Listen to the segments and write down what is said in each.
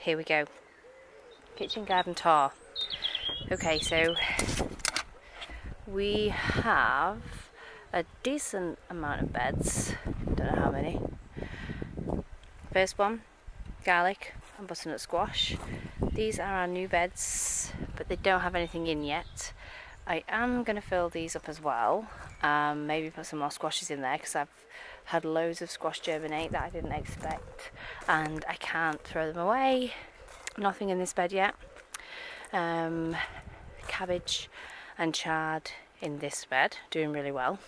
here we go. Kitchen garden tour. Okay, so we have a decent amount of beds. Don't know how many. First one, garlic and butternut squash. These are our new beds, but they don't have anything in yet. I am going to fill these up as well. Maybe put some more squashes in there because I've had loads of squash germinate that I didn't expect, and I can't throw them away. Nothing in this bed yet. Cabbage and chard in this bed, doing really well.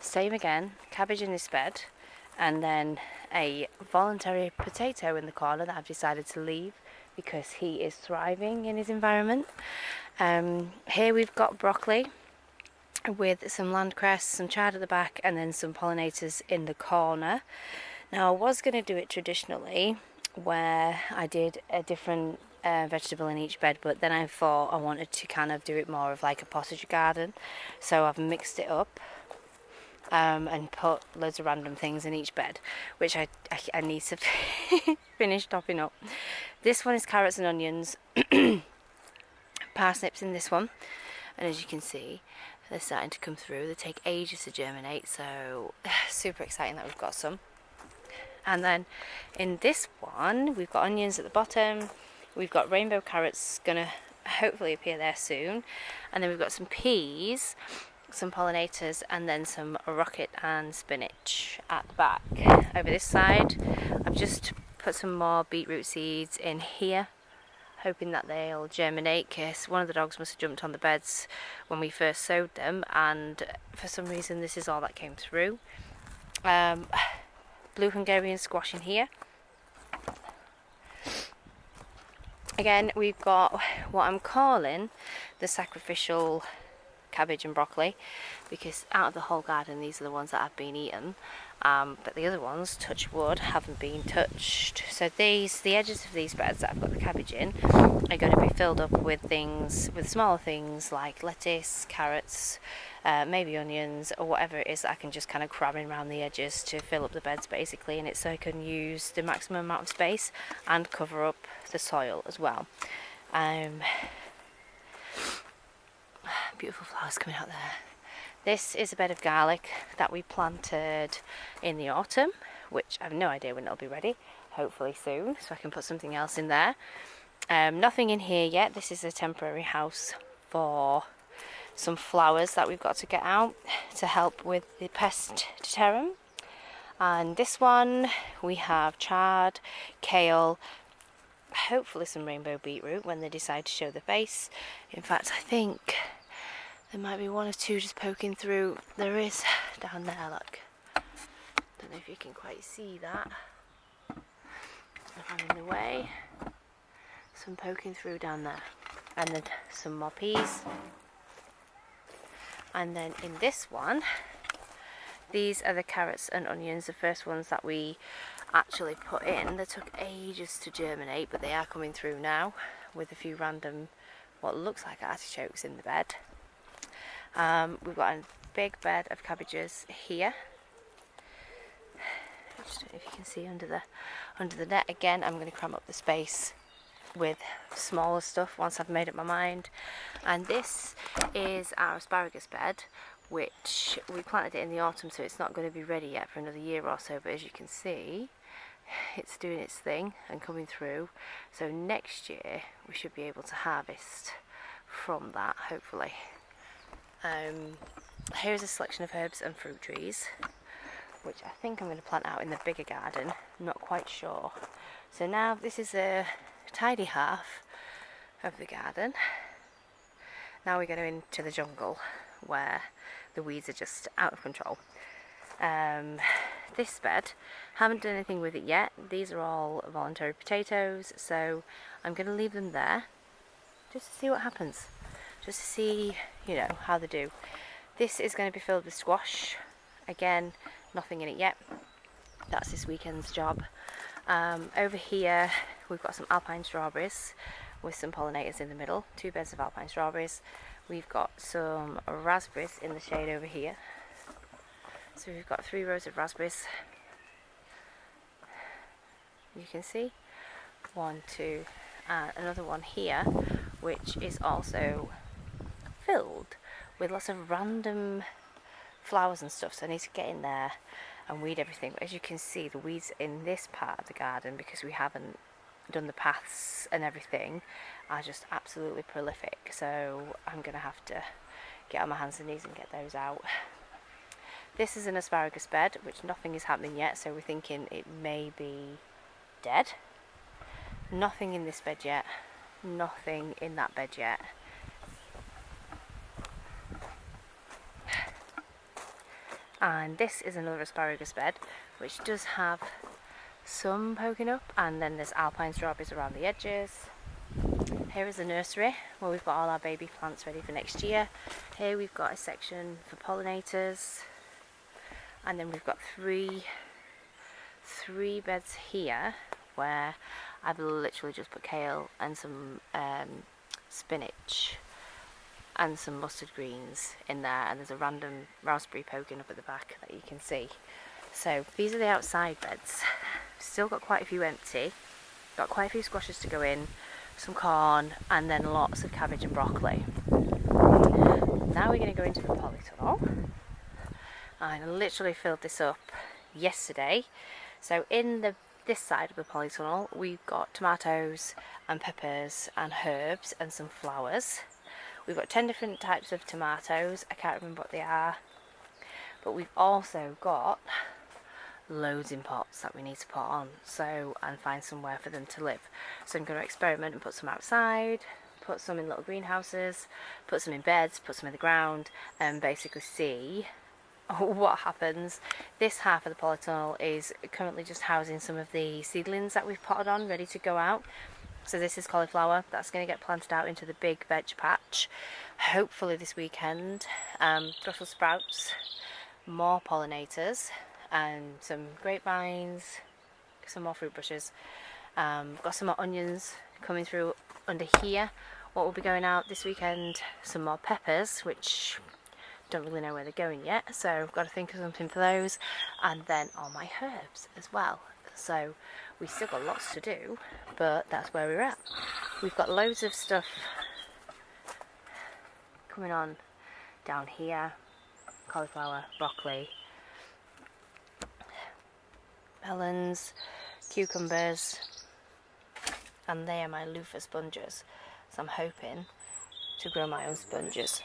Same again, cabbage in this bed, and then a voluntary potato in the corner that I've decided to leave because he is thriving in his environment. Here we've got broccoli with some landcress, some chard at the back, and then some pollinators in the corner. Now I was going to do it traditionally where I did a different vegetable in each bed, but then I thought I wanted to kind of do it more of like a pottage garden, so I've mixed it up and put loads of random things in each bed, which I need to finish topping up. This one is carrots and onions, parsnips in this one, and as you can see they're starting to come through. They take ages to germinate, so super exciting that we've got some. And then in this one we've got onions at the bottom, we've got rainbow carrots gonna hopefully appear there soon, and then we've got some peas, some pollinators, and then some rocket and spinach at the back. Over this side I've just put some more beetroot seeds in here, hoping that they'll germinate, because one of the dogs must have jumped on the beds when we first sowed them, and for some reason this is all that came through. Blue Hungarian squash in here. Again, we've got what I'm calling the sacrificial cabbage and broccoli, because out of the whole garden these are the ones that have been eaten, but the other ones, touch wood, haven't been touched. So the edges of these beds that I've got the cabbage in are going to be filled up with smaller things like lettuce, carrots, maybe onions, or whatever it is that I can just kind of cram in around the edges to fill up the beds basically, and it's so I can use the maximum amount of space and cover up the soil as well. Beautiful flowers coming out there. This is a bed of garlic that we planted in the autumn, which I have no idea when it'll be ready. Hopefully soon, so I can put something else in there. Nothing in here yet. This is a temporary house for some flowers that we've got to get out to help with the pest deterrent. And this one we have chard, kale, hopefully some rainbow beetroot when they decide to show the face. In fact, I think there might be one or two just poking through. There is down there, look. Don't know if you can quite see that. If I'm in the way. Some poking through down there. And then some more peas. And then in this one, these are the carrots and onions, the first ones that we actually put in. They took ages to germinate, but they are coming through now with a few random, what looks like artichokes in the bed. We've got a big bed of cabbages here. I just don't know if you can see under the net. Again, I'm going to cram up the space with smaller stuff once I've made up my mind. And this is our asparagus bed, which we planted it in the autumn, so it's not going to be ready yet for another year or so, but as you can see it's doing its thing and coming through, so next year we should be able to harvest from that, hopefully. Here's a selection of herbs and fruit trees, which I think I'm going to plant out in the bigger garden, I'm not quite sure. So now this is a tidy half of the garden. Now we're going into the jungle where the weeds are just out of control. This bed, haven't done anything with it yet. These are all voluntary potatoes, so I'm going to leave them there just to see what happens, just to see, you know, how they do. This is going to be filled with squash. Again, nothing in it yet. That's this weekend's job. Over here we've got some alpine strawberries with some pollinators in the middle, 2 beds of alpine strawberries. We've got some raspberries in the shade over here. So we've got 3 rows of raspberries. You can see one, two, and another one here, which is also filled with lots of random flowers and stuff. So I need to get in there and weed everything. But as you can see, the weeds in this part of the garden, because we haven't done the paths and everything, are just absolutely prolific. So I'm gonna have to get on my hands and knees and get those out. This is an asparagus bed, which nothing is happening yet, so we're thinking it may be dead. Nothing in this bed yet, nothing in that bed yet. And this is another asparagus bed, which does have some poking up, and then there's alpine strawberries around the edges. Here is a nursery where we've got all our baby plants ready for next year. Here we've got a section for pollinators, and then we've got three beds here where I've literally just put kale and some spinach and some mustard greens in there, and there's a random raspberry poking up at the back that you can see. So these are the outside beds. Still got quite a few empty, got quite a few squashes to go in, some corn, and then lots of cabbage and broccoli. Now we're going to go into the polytunnel. I literally filled this up yesterday. So in this side of the polytunnel, we've got tomatoes and peppers and herbs and some flowers. We've got 10 different types of tomatoes. I can't remember what they are. But we've also got loads in pots that we need to put on, and find somewhere for them to live. So I'm going to experiment and put some outside, put some in little greenhouses, put some in beds, put some in the ground, and basically see what happens. This half of the polytunnel is currently just housing some of the seedlings that we've potted on, ready to go out. So this is cauliflower that's going to get planted out into the big veg patch, hopefully this weekend. Brussels sprouts, more pollinators, and some grapevines, some more fruit bushes. Got some more onions coming through under here. What will be going out this weekend, some more peppers, which don't really know where they're going yet, so I've got to think of something for those, and then all my herbs as well. So we've still got lots to do, but that's where we're at. We've got loads of stuff coming on down here: cauliflower, broccoli, melons, cucumbers, and they are my loofah sponges. So I'm hoping to grow my own sponges.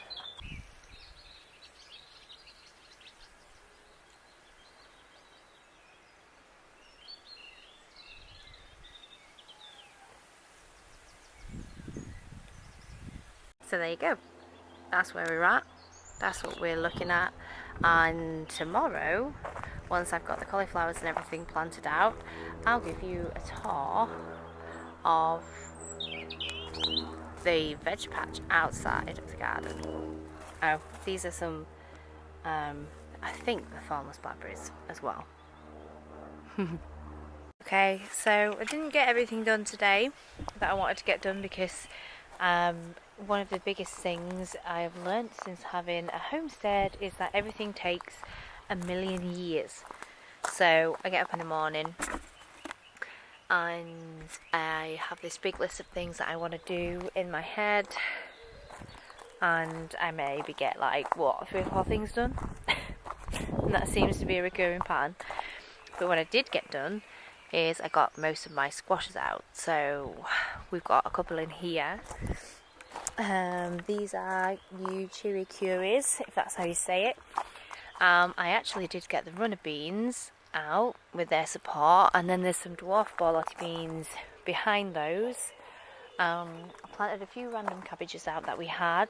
So there you go, that's where we're at, that's what we're looking at. And tomorrow, once I've got the cauliflowers and everything planted out, I'll give you a tour of the veg patch outside of the garden. Oh, these are some, I think the farmer's blackberries as well. Okay, so I didn't get everything done today that I wanted to get done, because one of the biggest things I've learnt since having a homestead is that everything takes a million years. So I get up in the morning and I have this big list of things that I want to do in my head, and I maybe get like, what, 3 or 4 things done? And that seems to be a recurring pattern. But what I did get done is I got most of my squashes out. So we've got a couple in here. These are Uchiri Curies, if that's how you say it. I actually did get the runner beans out with their support, and then there's some dwarf borlotti beans behind those. I planted a few random cabbages out that we had.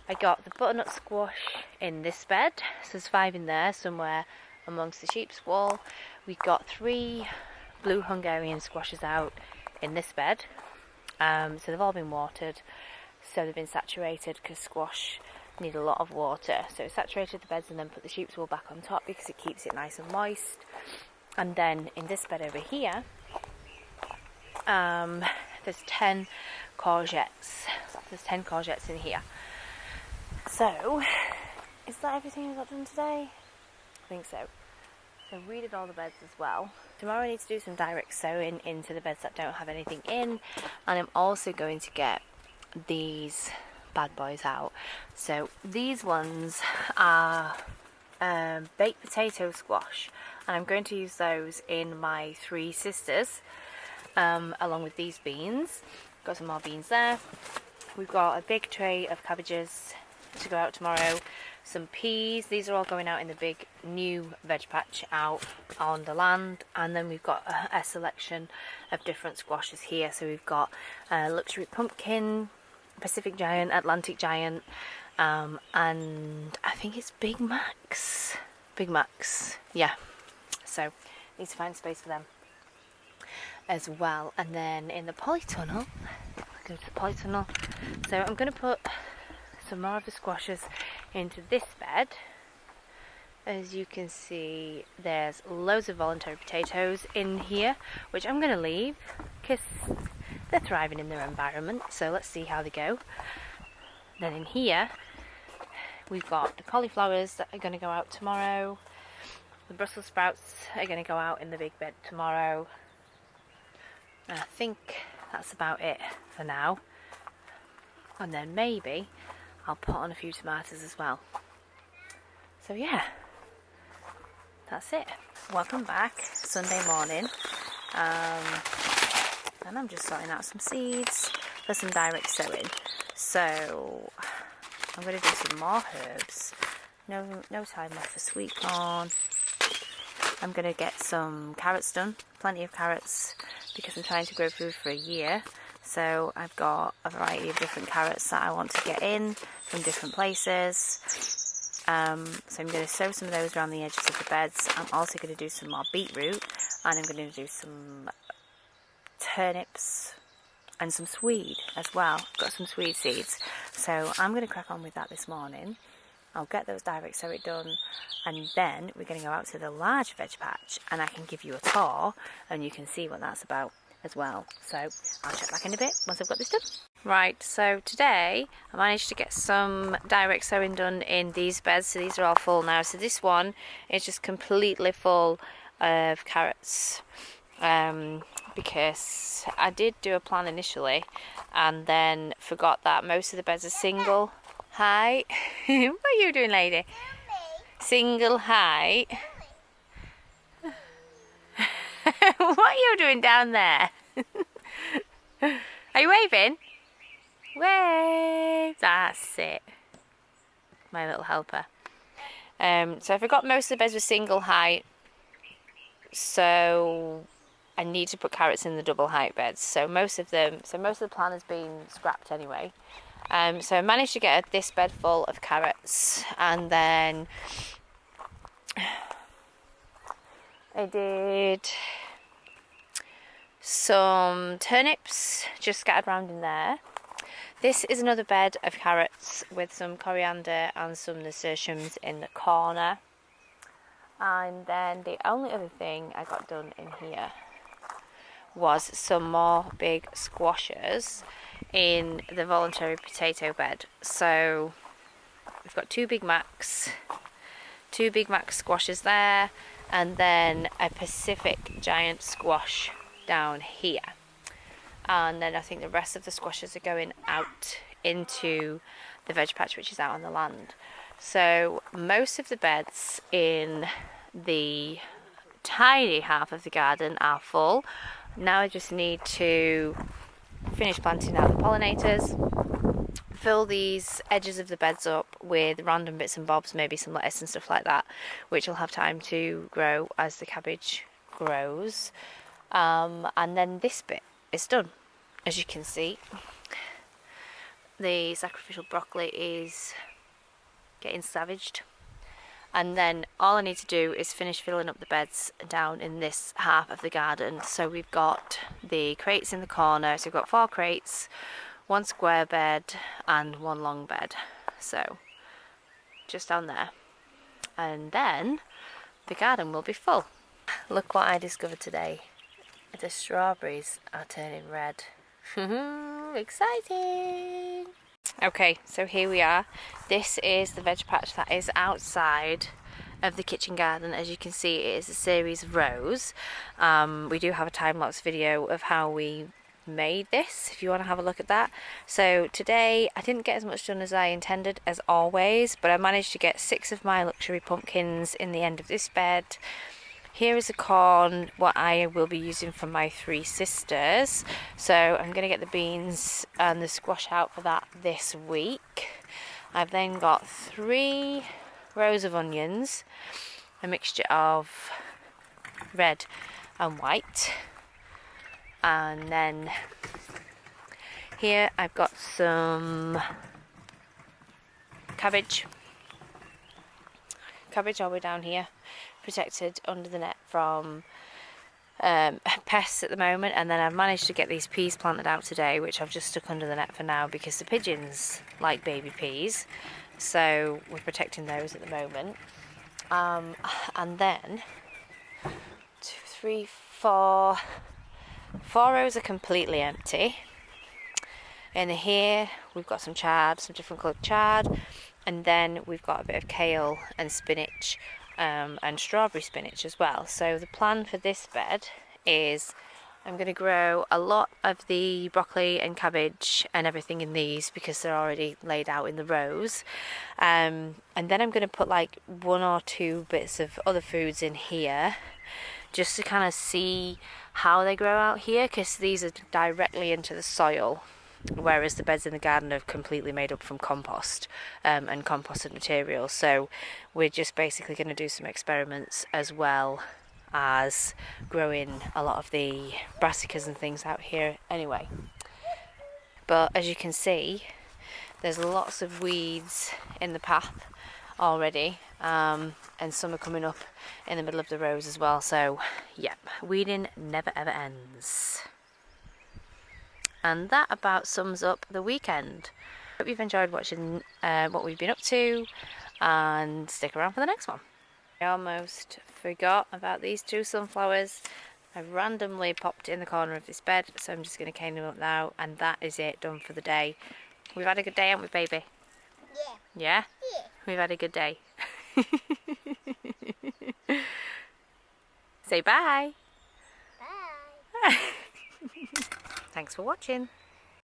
I got the butternut squash in this bed, so there's 5 in there somewhere amongst the sheep's wool. We got 3 blue Hungarian squashes out in this bed. So they've all been watered, so they've been saturated, because squash need a lot of water. So saturated the beds and then put the sheep's wool back on top because it keeps it nice and moist. And then in this bed over here, there's 10 courgettes. There's 10 courgettes in here. So, is that everything I got done today? I think so. So weeded all the beds as well. Tomorrow I need to do some direct sowing into the beds that don't have anything in, and I'm also going to get these bad boys out. So these ones are baked potato squash, and I'm going to use those in my three sisters along with these beans. Got some more beans there. We've got a big tray of cabbages to go out tomorrow, some peas, these are all going out in the big new veg patch out on the land, and then we've got a selection of different squashes here. So we've got luxury pumpkin, Pacific giant, Atlantic giant, and I think it's Big Macs, yeah. So need to find space for them as well. And then in the polytunnel, go to the polytunnel, so I'm going to put some more of the squashes into this bed. As you can see, there's loads of voluntary potatoes in here, which I'm going to leave because they're thriving in their environment. So let's see how they go. Then in here we've got the cauliflowers that are going to go out tomorrow. The Brussels sprouts are going to go out in the big bed tomorrow. And I think that's about it for now. And then maybe I'll put on a few tomatoes as well. So yeah, that's it. Welcome back, Sunday morning. And I'm just sorting out some seeds for some direct sowing. So I'm going to do some more herbs. No time off for sweet corn. I'm going to get some carrots done, plenty of carrots, because I'm trying to grow food for a year. So I've got a variety of different carrots that I want to get in from different places. So I'm going to sow some of those around the edges of the beds. I'm also going to do some more beetroot, and I'm going to do some turnips and some swede as well. Got some swede seeds. So I'm going to crack on with that this morning. I'll get those direct sow it done, and then we're going to go out to the large veg patch and I can give you a tour and you can see what that's about as well. So I'll check back in a bit once I've got this done. Right, so today I managed to get some direct sowing done in these beds. So these are all full now. So this one is just completely full of carrots, because I did do a plan initially and then forgot that most of the beds are single height. What are you doing, lady? Single height. What are you doing down there? Are you waving? Wave. That's it. My little helper. So I forgot most of the beds were single height. So I need to put carrots in the double height beds. So most of the plan has been scrapped anyway. So I managed to get this bed full of carrots, and then I did some turnips just scattered around in there. This is another bed of carrots with some coriander and some nasturtiums in the corner. And then the only other thing I got done in here was some more big squashes in the voluntary potato bed. So we've got two Big Macs squashes there, and then a Pacific giant squash down here. And then I think the rest of the squashes are going out into the veg patch, which is out on the land. So most of the beds in the tiny half of the garden are full. Now I just need to finish planting out the pollinators, fill these edges of the beds up with random bits and bobs, maybe some lettuce and stuff like that, which will have time to grow as the cabbage grows. And then this bit is done. As you can see, the sacrificial broccoli is getting savaged. And then all I need to do is finish filling up the beds down in this half of the garden. So we've got the crates in the corner. So we've got 4 crates, 1 square bed and 1 long bed. So just down there. And then the garden will be full. Look what I discovered today. The strawberries are turning red. Exciting! Okay, so here we are. This is the veg patch that is outside of the kitchen garden. As you can see, it is a series of rows. We do have a time-lapse video of how we made this if you want to have a look at that. So today I didn't get as much done as I intended, as always, but I managed to get 6 of my luxury pumpkins in the end of this bed. Here is a corn, what I will be using for my 3 sisters. So I'm going to get the beans and the squash out for that this week. I've then got 3 rows of onions, a mixture of red and white. And then here I've got some cabbage all the way down here, protected under the net from pests at the moment. And then I've managed to get these peas planted out today, which I've just stuck under the net for now because the pigeons like baby peas, so we're protecting those at the moment. And then 2, 3, 4 rows are completely empty. In here we've got some chard, some different coloured chard, and then we've got a bit of kale and spinach, and strawberry spinach as well. So the plan for this bed is I'm going to grow a lot of the broccoli and cabbage and everything in these because they're already laid out in the rows, and then I'm going to put like 1 or 2 bits of other foods in here just to kind of see how they grow out here, because these are directly into the soil, whereas the beds in the garden are completely made up from compost and composted materials. So we're just basically going to do some experiments as well as growing a lot of the brassicas and things out here anyway. But as you can see, there's lots of weeds in the path already, and some are coming up in the middle of the rows as well. So yep, weeding never ever ends. And that about sums up the weekend. Hope you've enjoyed watching what we've been up to, and stick around for the next one. I almost forgot about these 2 sunflowers. I randomly popped in the corner of this bed, so I'm just going to cane them up now, and that is it, done for the day. We've had a good day, haven't we, baby? Yeah. Yeah? Yeah. We've had a good day. Say bye. Bye. Thanks for watching.